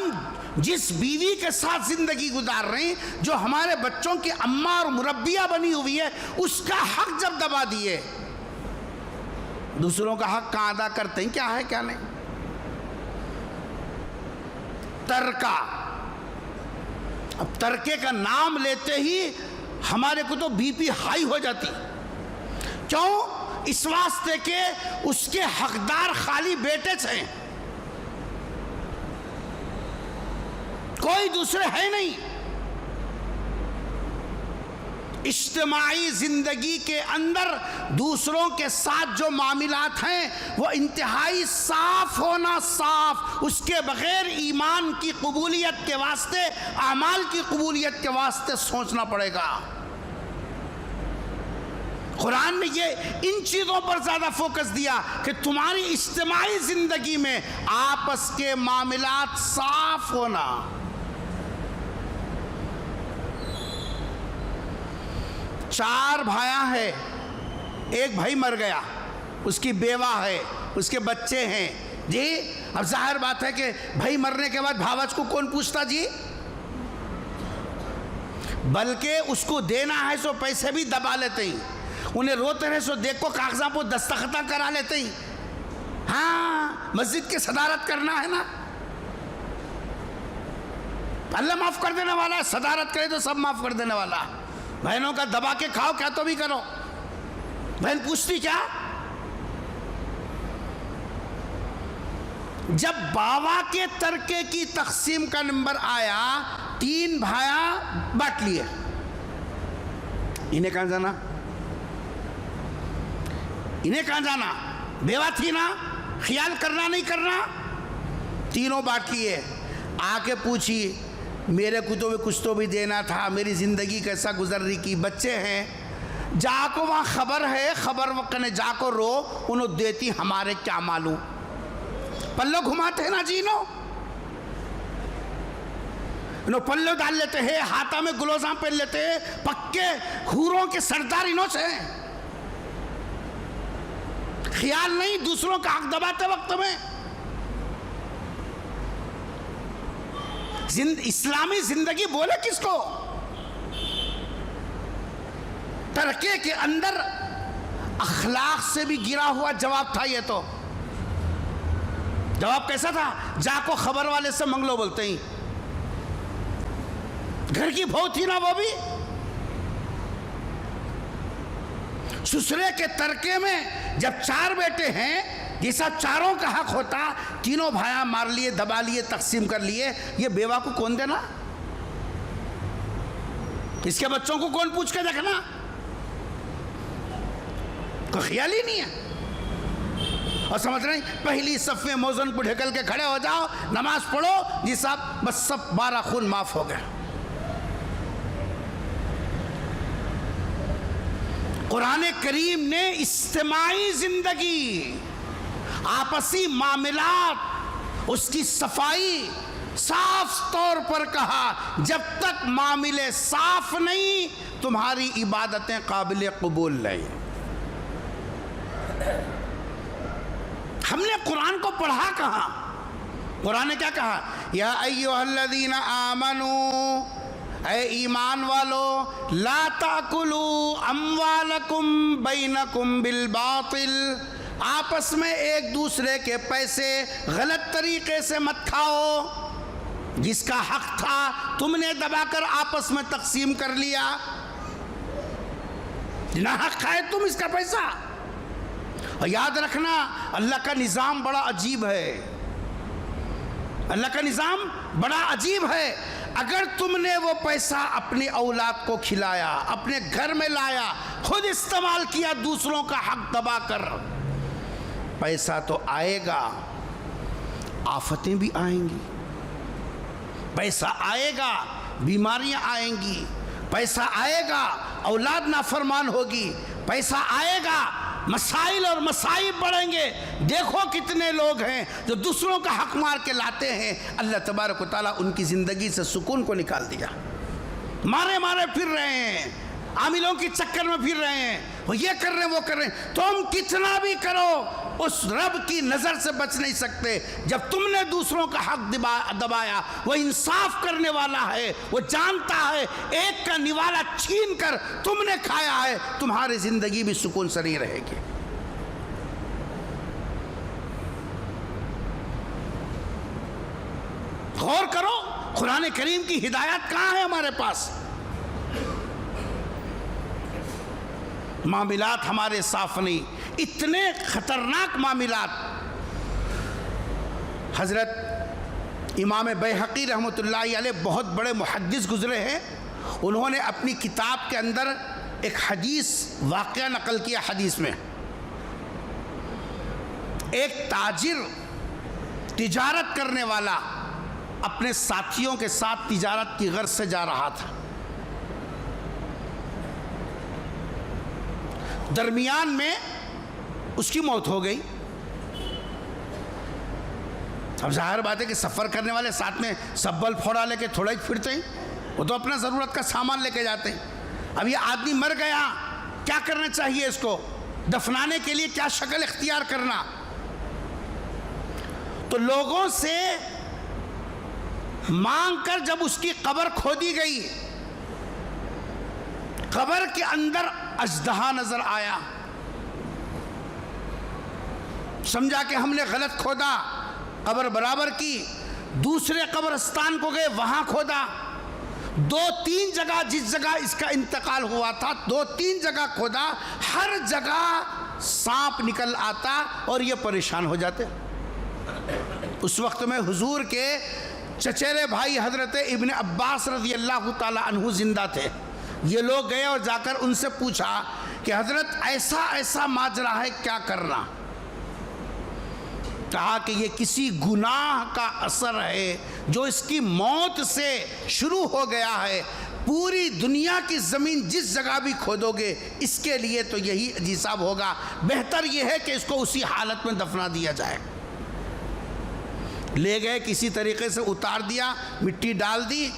جس بیوی کے ساتھ زندگی گزار رہے ہیں، جو ہمارے بچوں کی اماں اور مربیہ بنی ہوئی ہے، اس کا حق جب دبا دیے، دوسروں کا حق کہاں ادا کرتے ہیں؟ کیا ہے کیا نہیں؟ ترکا اب ترکے کا نام لیتے ہی ہمارے کو تو بی پی ہائی ہو جاتی. کیوں؟ اس واسطے کہ اس کے حقدار خالی بیٹے تھے، کوئی دوسرے ہے نہیں. اجتماعی زندگی کے اندر دوسروں کے ساتھ جو معاملات ہیں وہ انتہائی صاف ہونا، صاف، اس کے بغیر ایمان کی قبولیت کے واسطے، اعمال کی قبولیت کے واسطے سوچنا پڑے گا. قرآن نے یہ ان چیزوں پر زیادہ فوکس دیا کہ تمہاری اجتماعی زندگی میں آپس کے معاملات صاف ہونا. چار بھائیاں ہیں، ایک بھائی مر گیا، اس کی بیوہ ہے، اس کے بچے ہیں. جی اب ظاہر بات ہے کہ بھائی مرنے کے بعد بھاوج کو کون پوچھتا جی؟ بلکہ اس کو دینا ہے سو پیسے بھی دبا لیتے ہیں، انہیں روتے رہے سو دیکھ کو کاغذاں پر دستخطہ کرا لیتے ہیں. ہاں مسجد کی صدارت کرنا ہے نا، اللہ معاف کر دینے والا ہے، صدارت کرے تو سب معاف کر دینے والا ہے. بہنوں کا دبا کے کھاؤ کیا تو بھی کرو. بہن پوچھتی کیا؟ جب باوا کے ترکے کی تقسیم کا نمبر آیا، 3 بھائیاں بانٹ لیے. انہیں کہاں جانا؟ انہیں کہاں جانا؟ بیوہ تھی نا، خیال کرنا نہیں کرنا، تینوں بانٹ لیے. آ کے پوچھی میرے کو تو کچھ تو بھی دینا تھا، میری زندگی کیسا گزر رہی کی، بچے ہیں، جا کو وہاں خبر ہے، خبر وقت نے جا کو رو، انہوں دیتی، ہمارے کیا معلوم. پلو گھماتے نا جی، انہوں پلو ڈال لیتے ہیں، ہاتھا میں گلوزاں پہن لیتے ہیں، پکے حوروں کے سردار انہوں سے. خیال نہیں دوسروں کا حق دباتے وقت میں. اسلامی زندگی بولے کس کو؟ ترکے کے اندر اخلاق سے بھی گرا ہوا جواب تھا. یہ تو جواب کیسا تھا؟ جا کو خبر والے سے منگلو بولتے ہیں. گھر کی بہو تھی نا وہ بھی. سسرے کے ترکے میں جب 4 بیٹے ہیں، جیسا چاروں کا حق ہوتا، تینوں بھائیاں مار لیے، دبا لیے، تقسیم کر لیے. یہ بیوہ کو کون دینا؟ اس کے بچوں کو کون پوچھ کے دیکھنا؟ کوئی خیال ہی نہیں ہے. اور سمجھ رہے ہیں پہلی صف میں موزن کو ڈھکل کے کھڑے ہو جاؤ، نماز پڑھو جی صاحب، بس سب 12 خون معاف ہو گئے. قرآن کریم نے اجتماعی زندگی، آپسی معاملات، اس کی صفائی صاف طور پر کہا. جب تک معاملے صاف نہیں تمہاری عبادتیں قابل قبول نہیں. ہم نے قرآن کو پڑھا کہاں؟ قرآن نے کیا کہا؟ یا ایھا الذین آمنوا، اے ایمان والو، لا تاکلوا اموالکم بینکم بالباطل، آپس میں ایک دوسرے کے پیسے غلط طریقے سے مت کھاؤ. جس کا حق تھا تم نے دبا کر آپس میں تقسیم کر لیا، نہ حق کھائے تم اس کا پیسہ. اور یاد رکھنا اللہ کا نظام بڑا عجیب ہے. اللہ کا نظام بڑا عجیب ہے. اگر تم نے وہ پیسہ اپنی اولاد کو کھلایا، اپنے گھر میں لایا، خود استعمال کیا، دوسروں کا حق دبا کر، پیسہ تو آئے گا، آفتیں بھی آئیں گی. پیسہ آئے گا، بیماریاں آئیں گی. پیسہ آئے گا، اولاد نافرمان ہوگی. پیسہ آئے گا، مسائل اور مصائب بڑھیں گے. دیکھو کتنے لوگ ہیں جو دوسروں کا حق مار کے لاتے ہیں. اللہ تبارک و تعالیٰ ان کی زندگی سے سکون کو نکال دیا. مارے مارے پھر رہے ہیں، عاملوں کی چکر میں پھر رہے ہیں، وہ یہ کر رہے ہیں، وہ کر رہے ہیں. تم کتنا بھی کرو اس رب کی نظر سے بچ نہیں سکتے. جب تم نے دوسروں کا حق دبایا، وہ انصاف کرنے والا ہے، وہ جانتا ہے ایک کا نوالا چھین کر تم نے کھایا ہے، تمہاری زندگی بھی سکون سے نہیں رہے گی. غور کرو قرآن کریم کی ہدایت کہاں ہے ہمارے پاس؟ معاملات ہمارے صاف نہیں، اتنے خطرناک معاملات۔ حضرت امام بیہقی رحمۃ اللہ علیہ بہت بڑے محدث گزرے ہیں، انہوں نے اپنی کتاب کے اندر ایک حدیث واقعہ نقل کیا۔ حدیث میں ایک تاجر، تجارت کرنے والا، اپنے ساتھیوں کے ساتھ تجارت کی غرض سے جا رہا تھا۔ درمیان میں اس کی موت ہو گئی۔ اب ظاہر بات ہے کہ سفر کرنے والے ساتھ میں سبل پھوڑا لے کے تھوڑا ہی پھرتے ہیں، وہ تو اپنا ضرورت کا سامان لے کے جاتے ہیں۔ اب یہ آدمی مر گیا، کیا کرنا چاہیے اس کو؟ دفنانے کے لیے کیا شکل اختیار کرنا؟ تو لوگوں سے مانگ کر جب اس کی قبر کھودی گئی، قبر کے اندر اژدہا نظر آیا۔ سمجھا کہ ہم نے غلط کھودا، قبر برابر کی، دوسرے قبرستان کو گئے، وہاں کھودا، 2-3 جگہ، جس جگہ اس کا انتقال ہوا تھا 2-3 جگہ کھودا، ہر جگہ سانپ نکل آتا اور یہ پریشان ہو جاتے۔ اس وقت میں حضور کے چچیرے بھائی حضرت ابن عباس رضی اللہ تعالی عنہ زندہ تھے۔ یہ لوگ گئے اور جا کر ان سے پوچھا کہ حضرت ایسا ایسا ماجرا ہے، کیا کرنا؟ کہا کہ یہ کسی گناہ کا اثر ہے جو اس کی موت سے شروع ہو گیا ہے۔ پوری دنیا کی زمین جس جگہ بھی کھودو گے اس کے لیے تو یہی حساب ہوگا، بہتر یہ ہے کہ اس کو اسی حالت میں دفنا دیا جائے۔ لے گئے، کسی طریقے سے اتار دیا، مٹی ڈال دی۔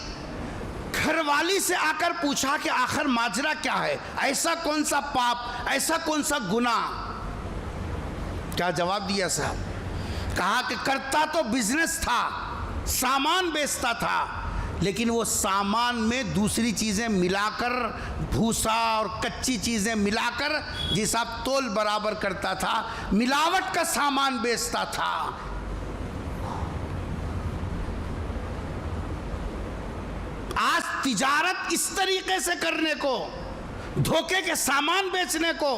گھر والی سے آ کر پوچھا کہ آخر ماجرا کیا ہے، ایسا کون سا پاپ، ایسا کون سا گناہ؟ کیا جواب دیا صاحب؟ کہا کہ کرتا تو بزنس تھا، سامان بیچتا تھا، لیکن وہ سامان میں دوسری چیزیں ملا کر، بھوسا اور کچی چیزیں ملا کر جیسا تول برابر کرتا تھا، ملاوٹ کا سامان بیچتا تھا۔ آج تجارت اس طریقے سے کرنے کو، دھوکے کے سامان بیچنے کو،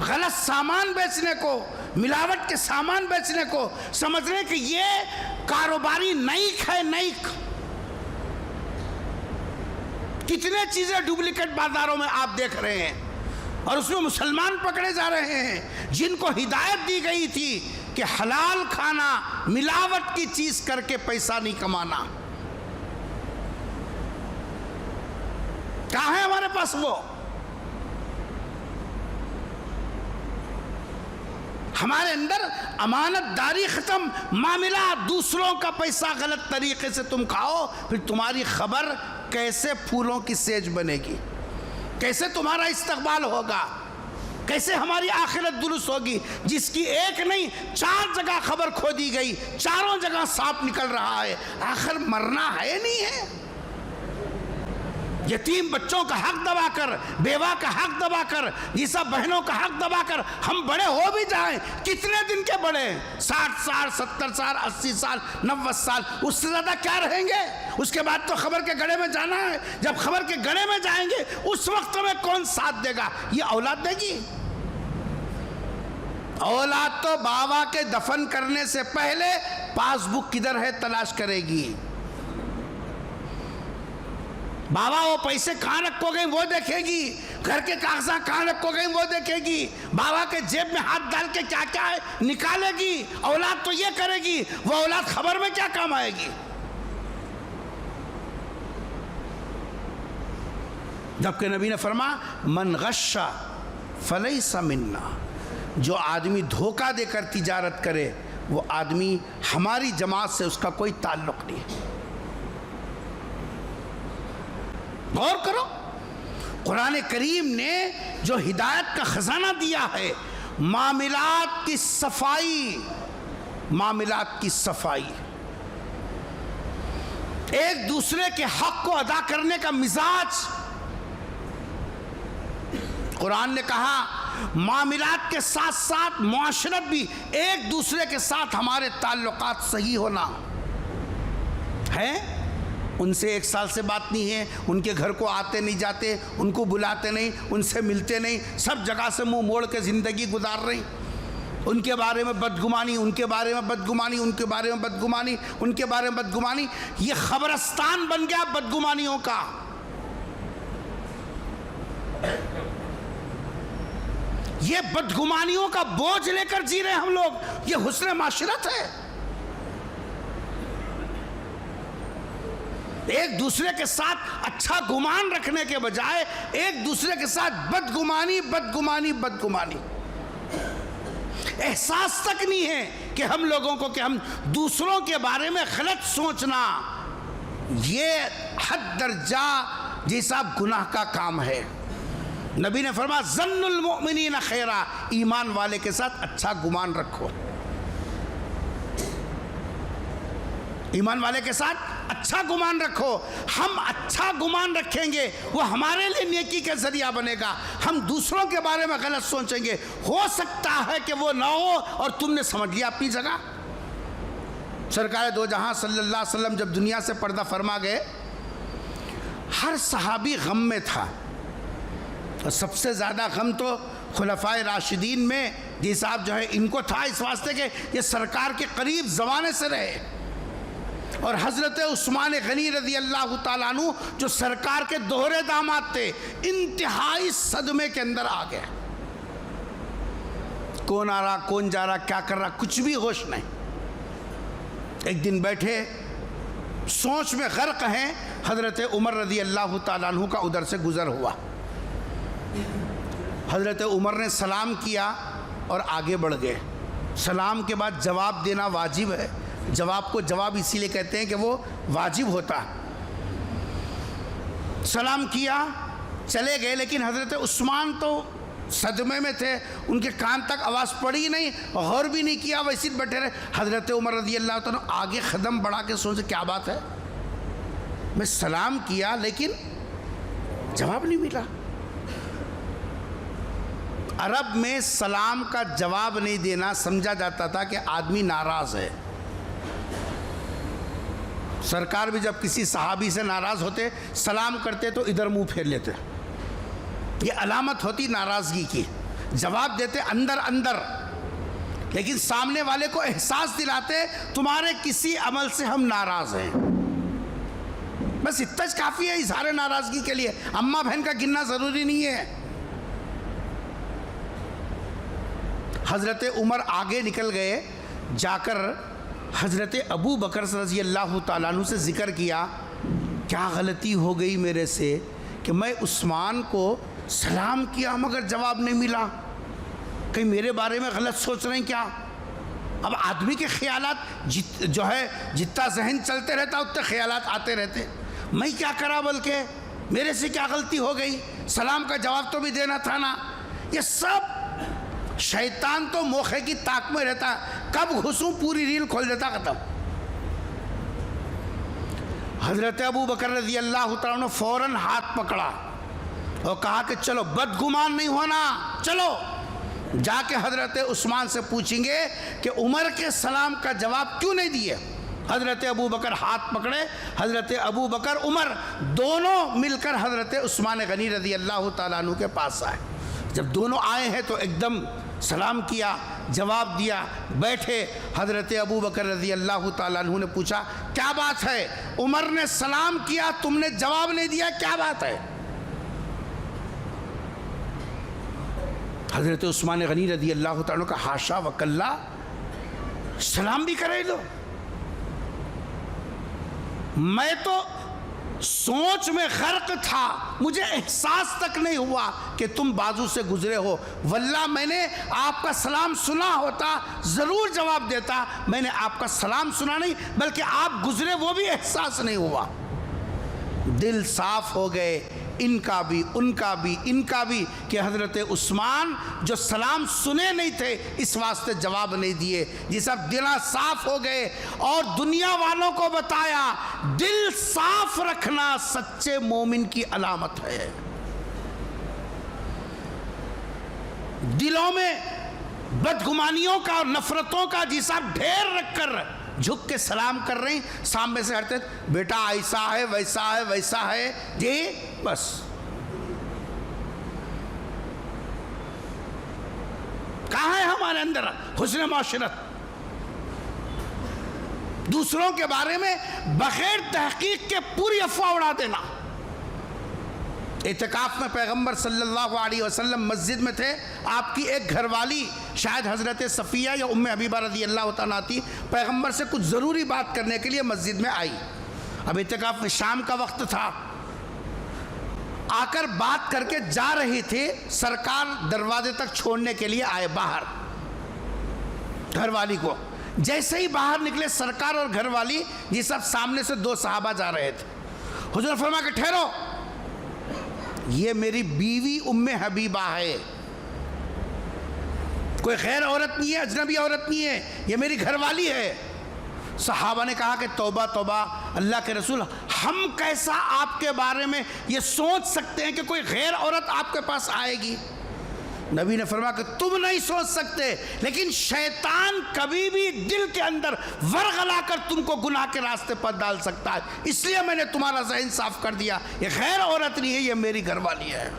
غلط سامان بیچنے کو، ملاوٹ کے سامان بیچنے کو سمجھ رہے کہ یہ کاروباری نیک ہے۔ نیک کتنے چیزیں ڈپلیکیٹ بازاروں میں آپ دیکھ رہے ہیں، اور اس میں مسلمان پکڑے جا رہے ہیں جن کو ہدایت دی گئی تھی کہ حلال کھانا، ملاوٹ کی چیز کر کے پیسہ نہیں کمانا۔ کہاں ہے ہمارے پاس وہ؟ ہمارے اندر امانت داری ختم، معاملات، دوسروں کا پیسہ غلط طریقے سے تم کھاؤ، پھر تمہاری خبر کیسے پھولوں کی سیج بنے گی، کیسے تمہارا استقبال ہوگا، کیسے ہماری آخرت درست ہوگی، جس کی ایک نہیں 4 جگہ خبر کھو دی گئی، چاروں جگہ سانپ نکل رہا ہے۔ آخر مرنا ہے نہیں ہے؟ یتیم بچوں کا حق دبا کر، بیوہ کا حق دبا کر، جیسا بہنوں کا حق دبا کر ہم بڑے ہو بھی جائیں، کتنے دن کے بڑے؟ 60 سال، 70 سال، 80 سال، 90 سال، اس سے زیادہ کیا رہیں گے؟ اس کے بعد تو خبر کے گڑھے میں جانا ہے۔ جب خبر کے گڑھے میں جائیں گے اس وقت میں کون ساتھ دے گا؟ یہ اولاد دے گی؟ اولاد تو بابا کے دفن کرنے سے پہلے پاس بک کدھر ہے تلاش کرے گی۔ بابا وہ پیسے کہاں رکھو گئے وہ دیکھے گی، گھر کے کاغذات کہاں رکھو گئے وہ دیکھے گی، بابا کے جیب میں ہاتھ ڈال کے کیا کیا ہے نکالے گی۔ اولاد تو یہ کرے گی، وہ اولاد خبر میں کیا کام آئے گی؟ جبکہ نبی نے فرمایا من غش فلیس منا، جو آدمی دھوکہ دے کر تجارت کرے وہ آدمی ہماری جماعت سے اس کا کوئی تعلق نہیں۔ غور کرو، قرآن کریم نے جو ہدایت کا خزانہ دیا ہے، معاملات کی صفائی، معاملات کی صفائی، ایک دوسرے کے حق کو ادا کرنے کا مزاج۔ قرآن نے کہا معاملات کے ساتھ ساتھ معاشرت بھی، ایک دوسرے کے ساتھ ہمارے تعلقات صحیح ہونا ہے۔ ان سے 1 سال سے بات نہیں ہے، ان کے گھر کو آتے نہیں جاتے، ان کو بلاتے نہیں، ان سے ملتے نہیں، سب جگہ سے منہ موڑ کے زندگی گزار رہی، ان کے بارے میں بدگمانی، ان کے بارے میں بدگمانی، ان کے بارے میں بدگمانی، ان کے بارے میں بدگمانی. یہ خبرستان بن گیا بدگمانیوں کا. یہ بدگمانیوں کا بوجھ لے کر جی رہے ہم لوگ. یہ حسن معاشرت ہے. ایک دوسرے کے ساتھ اچھا گمان رکھنے کے بجائے ایک دوسرے کے ساتھ بدگمانی بدگمانی بدگمانی. احساس تک نہیں ہے کہ ہم لوگوں کو کہ ہم دوسروں کے بارے میں غلط سوچنا یہ حد درجہ جیسا گناہ کا کام ہے. نبی نے فرمایا ظن المؤمنین خیرا، ایمان والے کے ساتھ اچھا گمان رکھو. ایمان والے کے ساتھ اچھا گمان رکھو. ہم اچھا گمان رکھیں گے وہ ہمارے لیے نیکی کا ذریعہ بنے گا. ہم دوسروں کے بارے میں غلط سوچیں گے، ہو سکتا ہے کہ وہ نہ ہو اور تم نے سمجھ لیا اپنی جگہ. سرکار دو جہاں صلی اللہ علیہ وسلم جب دنیا سے پردہ فرما گئے، ہر صحابی غم میں تھا. اور سب سے زیادہ غم تو خلفائے راشدین میں جی صاحب جو ہے ان کو تھا، اس واسطے کہ یہ سرکار کے قریب زمانے سے رہے. اور حضرت عثمان غنی رضی اللہ تعالیٰ عنہ جو سرکار کے دوہرے داماد تھے، انتہائی صدمے کے اندر آ گئے. کون آ رہا، کون جا رہا، کیا کر رہا، کچھ بھی ہوش نہیں. ایک دن بیٹھے سوچ میں غرق ہیں، حضرت عمر رضی اللہ تعالیٰ عنہ کا ادھر سے گزر ہوا. حضرت عمر نے سلام کیا اور آگے بڑھ گئے. سلام کے بعد جواب دینا واجب ہے. جواب کو جواب اسی لیے کہتے ہیں کہ وہ واجب ہوتا ہے. سلام کیا، چلے گئے، لیکن حضرت عثمان تو صدمے میں تھے، ان کے کان تک آواز پڑی نہیں، غور بھی نہیں کیا، ویسے بیٹھے رہے. حضرت عمر رضی اللہ تعالیٰ آگے قدم بڑھا کے سوچے کیا بات ہے، میں سلام کیا لیکن جواب نہیں ملا. عرب میں سلام کا جواب نہیں دینا سمجھا جاتا تھا کہ آدمی ناراض ہے. سرکار بھی جب کسی صحابی سے ناراض ہوتے، سلام کرتے تو ادھر منہ پھیر لیتے، یہ علامت ہوتی ناراضگی کی. جواب دیتے اندر اندر، لیکن سامنے والے کو احساس دلاتے تمہارے کسی عمل سے ہم ناراض ہیں. بس اتنا کافی ہے اظہار ناراضگی کے لیے. اماں بہن کا گننا ضروری نہیں ہے. حضرت عمر آگے نکل گئے، جا کر حضرت ابو بکر رضی اللہ تعالیٰ عنہ سے ذکر کیا، کیا غلطی ہو گئی میرے سے کہ میں عثمان کو سلام کیا مگر جواب نہیں ملا، کہیں میرے بارے میں غلط سوچ رہے ہیں کیا. اب آدمی کے خیالات جو ہے جتنا ذہن چلتے رہتا اتنے خیالات آتے رہتے. میں کیا کرا، بلکہ میرے سے کیا غلطی ہو گئی، سلام کا جواب تو بھی دینا تھا نا. یہ سب شیطان تو موقع کی طاق میں رہتا، کب گھسوں پوری ریل کھول دیتا، ختم. حضرت ابو بکر رضی اللہ تعالیٰ نے فوراً ہاتھ پکڑا اور کہا کہ چلو بدگمان نہیں ہونا، چلو جا کے حضرت عثمان سے پوچھیں گے کہ عمر کے سلام کا جواب کیوں نہیں دیے. حضرت ابو بکر ہاتھ پکڑے، حضرت ابو بکر عمر دونوں مل کر حضرت عثمان غنی رضی اللہ تعالیٰ عنہ کے پاس آئے. جب دونوں آئے ہیں تو ایک دم سلام کیا، جواب دیا، بیٹھے. حضرت ابو بکر رضی اللہ تعالیٰ عنہ نے پوچھا کیا بات ہے، عمر نے سلام کیا تم نے جواب نہیں دیا، کیا بات ہے. حضرت عثمان غنی رضی اللہ تعالیٰ کا حاشا وکلا، سلام بھی کرے دو. میں تو سوچ میں غرق تھا، مجھے احساس تک نہیں ہوا کہ تم بازو سے گزرے ہو. واللہ میں نے آپ کا سلام سنا ہوتا ضرور جواب دیتا. میں نے آپ کا سلام سنا نہیں بلکہ آپ گزرے وہ بھی احساس نہیں ہوا. دل صاف ہو گئے ان کا بھی ان کا بھی ان کا بھی کہ حضرت عثمان جو سلام سنے نہیں تھے اس واسطے جواب نہیں دیے. یہ سب دل صاف ہو گئے اور دنیا والوں کو بتایا دل صاف رکھنا سچے مومن کی علامت ہے. دلوں میں بدگمانیوں کا اور نفرتوں کا جیسا ڈھیر رکھ کر جھک کے سلام کر رہے ہیں، سامنے سے ہٹتے بیٹا ایسا ہے ویسا ہے ویسا ہے جی، بس کہاں ہے ہمارے اندر حسن معاشرت؟ دوسروں کے بارے میں بغیر تحقیق کے پوری افواہ اڑا دینا۔ اعتکاف میں پیغمبر صلی اللہ علیہ وسلم مسجد میں تھے، آپ کی ایک گھر والی شاید حضرت صفیہ یا ام حبیبہ رضی اللہ تعالیٰ تھی، پیغمبر سے کچھ ضروری بات کرنے کے لیے مسجد میں آئی۔ اب اعتکاف میں شام کا وقت تھا، آ کر بات کر کے جا رہی تھی، سرکار دروازے تک چھوڑنے کے لیے آئے باہر گھر والی کو۔ جیسے ہی باہر نکلے سرکار اور گھر والی، یہ سب سامنے سے دو صحابہ جا رہے تھے۔ حضور نے فرمایا کہ ٹھہرو، یہ میری بیوی ام حبیبہ ہے، کوئی غیر عورت نہیں ہے، اجنبی عورت نہیں ہے، یہ میری گھر والی ہے۔ صحابہ نے کہا کہ توبہ توبہ اللہ کے رسول، ہم کیسا آپ کے بارے میں یہ سوچ سکتے ہیں کہ کوئی غیر عورت آپ کے پاس آئے گی؟ نبی نے فرمایا کہ تم نہیں سوچ سکتے، لیکن شیطان کبھی بھی دل کے اندر ورغلا کر تم کو گناہ کے راستے پر ڈال سکتا ہے، اس لیے میں نے تمہارا ذہن صاف کر دیا، یہ غیر عورت نہیں ہے، یہ میری گھر والی ہے۔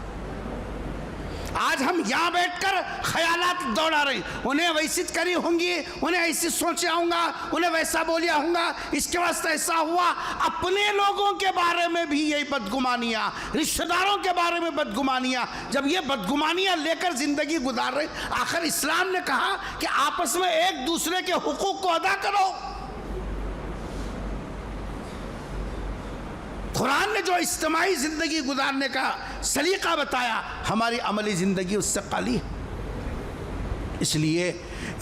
آج ہم یہاں بیٹھ کر خیالات دوڑا رہے ہیں، انہیں ویسی کری ہوں گی، انہیں ایسی سوچا ہوں گا، انہیں ویسا بولیا ہوں گا، اس کے واسطے ایسا ہوا۔ اپنے لوگوں کے بارے میں بھی یہی بدگمانیاں، رشتہ داروں کے بارے میں بدگمانیاں، جب یہ بدگمانیاں لے کر زندگی گزار رہے، آخر اسلام نے کہا کہ آپس میں ایک دوسرے کے حقوق کو ادا کرو۔ قرآن نے جو اجتماعی زندگی گزارنے کا سلیقہ بتایا، ہماری عملی زندگی اس سے خالی ہے۔ اس لیے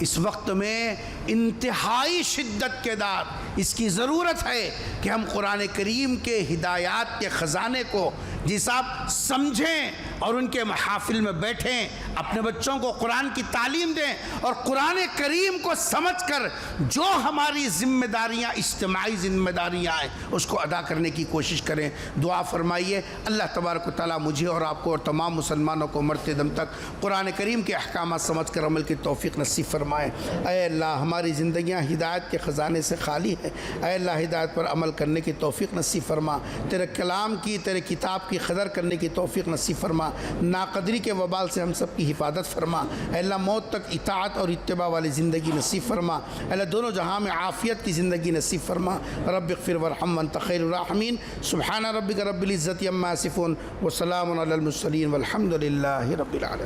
اس وقت میں انتہائی شدت کے ساتھ اس کی ضرورت ہے کہ ہم قرآن کریم کے ہدایات کے خزانے کو جی صاحب سمجھیں اور ان کے محافل میں بیٹھیں، اپنے بچوں کو قرآن کی تعلیم دیں اور قرآن کریم کو سمجھ کر جو ہماری ذمہ داریاں اجتماعی ذمہ داریاں ہیں اس کو ادا کرنے کی کوشش کریں۔ دعا فرمائیے اللہ تبارک و تعالیٰ مجھے اور آپ کو اور تمام مسلمانوں کو مرتے دم تک قرآن کریم کے احکامات سمجھ کر عمل کی توفیق نصیب فرمائے۔ اے اللہ ہماری زندگیاں ہدایت کے خزانے سے خالی ہیں، اے اللہ ہدایت پر عمل کرنے کی توفیق نصیب فرما، تیرے کلام کی تیرے کتاب کی قدر کرنے کی توفیق نصیب فرما، ناقدری کے وبال سے ہم سب کی حفاظت فرما، اے اللہ موت تک اطاعت اور اتباع والی زندگی نصیب فرما، اے اللہ دونوں جہاں میں عافیت کی زندگی نصیب فرما۔ رب اغفر وارحم وانت خیر الراحمین۔ سبحان ربک رب العزت عما یصفون وسلام علی المرسلین والحمد للہ رب العالمین۔